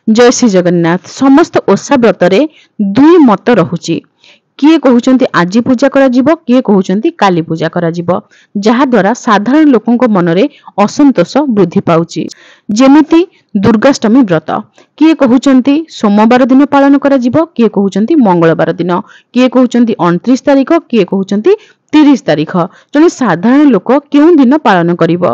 जय श्री जगन्नाथ। समस्त ओषा व्रतरे दुई मत रहुची। किए कहउचंती आज पूजा करा जिवो, किए कहउचंती काली पूजा करा जिवो, जहा द्वारा साधारण लोकंक मनरे असंतोष वृद्धि पाउची। जेमिति दुर्गाष्टमी व्रत किए कहउचंती सोमवार दिन पालन करा जिवो, किए कहउचंती मंगलवार दिन, किए कहउचंती 29 तारिख, किए कहउचंती 30 तारिख। जने साधारण लोक केउं दिन पालन करिवो।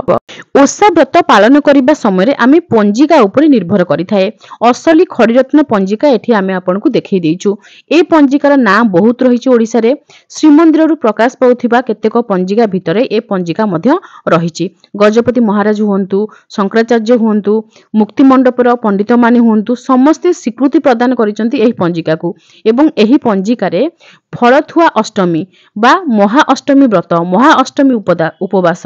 ओषा व्रत पालन करिबा समय आमे पंजिका उपरे निर्भर करिथाए। असली खड़ीरत्न पंजिका एठी आमे आपनकु देखै देइछु। ए पंजिकार ना बहुत रहिछि ओडिसा रे। श्रीमंदिर रु प्रकाश पाउथिबा केतेक पंजिका भितरे ए पंजिका मध्य रहिछि। गजपति महाराज हुंतु, शंकराचार्य हुंतु, मुक्ति मंडपर पंडित माने हुंतु, समस्ते स्वीकृति प्रदान करिसंती एही पंजिका को। एवं एही पंजिका रे फलथुआ अष्टमी बा महा अष्टमी व्रत, महा अष्टमी उपवास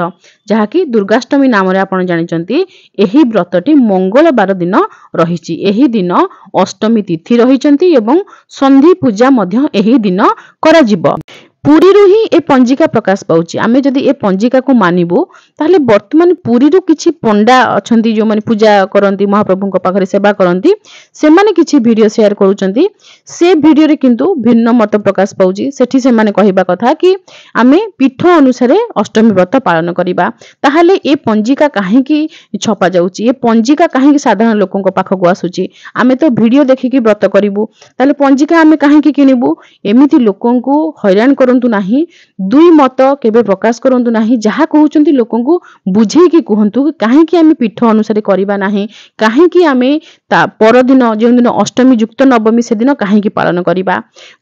जहाँकि दुर्गाष्टमी नाम रे आपण जानिचंती। एही व्रतटी मंगलवार दिन रहिछि। एही दिन अष्टमी तिथि रहिचंती एवं संधि पूजा मध्य एही दिन करा जिवो। पुरी रु ही ए पंजिका प्रकाश पाउची। आमे जदि ए पंजिका को मानिबो ताहले वर्तमान पुरी रु किछि पंडा अछंती जो माने पूजा करंती, महाप्रभुଙ୍କ पाखरे सेवा करंती, से माने किछि वीडियो शेयर करूचंती। से वीडियो रे किंतु भिन्न मत प्रकाश पाउची। सेठी से माने कहिबा कथा कि आमे पीठ अनुसारे अष्टमी व्रत पालन करिबा। ताहले ए पंजिका काहे कि छपा जाउची, ए पंजिका काहे कि साधारण लोकंक पाखकु आसुची। आमे तो वीडियो देखि कि व्रत करिवु, ताहले पंजिका आमे काहे कि किनिबु। एमिति लोकंकु हैरान करंतु नाही। दुई मत केबे प्रकाश करंतु नाही। जहा कहउचंती लोकंकु बुझेई कि कहंतु काहे कि आमे पीठ अनुसारे करिबा नाही, काहे कि आमे ता पर दिन जे दिन अष्टमी युक्त नवमी से दिन काहे कि पालन करिबा।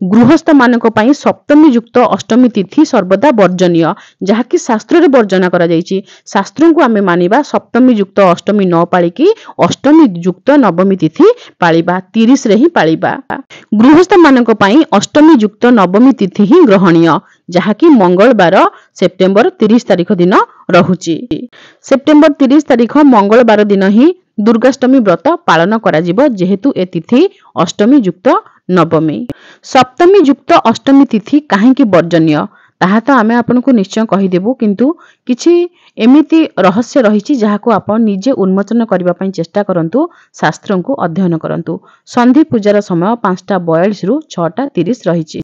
गृहस्थ मानक पई सप्तमी युक्त अष्टमी तिथि सर्वदा वर्जनीय, जहा कि शास्त्र रे वर्जना करा जाईची। शास्त्रं को आमे मानिबा सप्तमी युक्त अष्टमी न पाळी कि अष्टमी युक्त नवमी तिथि पाळिबा, 30 रे ही पाळिबा। गृहस्थ मानक पई अष्टमी युक्त नवमी तिथि ही ग्रहणीय, जहा कि मंगलवार सेप्टेम्बर 30 तारिख दिन रहुची। सेप्टेम्बर 30 तारिख मंगलवार दिन ही दुर्गाष्टमी व्रत पालन करा जिवो, जेहेतु ए तिथि अष्टमी युक्त नवमी। सप्तमी युक्त अष्टमी तिथि काहे कि वर्जनीय ताहा तो आमे आपनको निश्चय कहि देबु, किंतु किछि एमिति रहस्य रहिछि जाहाको आपण निजे उन्मोचन करिबा पई चेष्टा करंतु। शास्त्रं को अध्ययन करंतु। संधि पूजार समय 5:42 रु 6:30 रहिछि।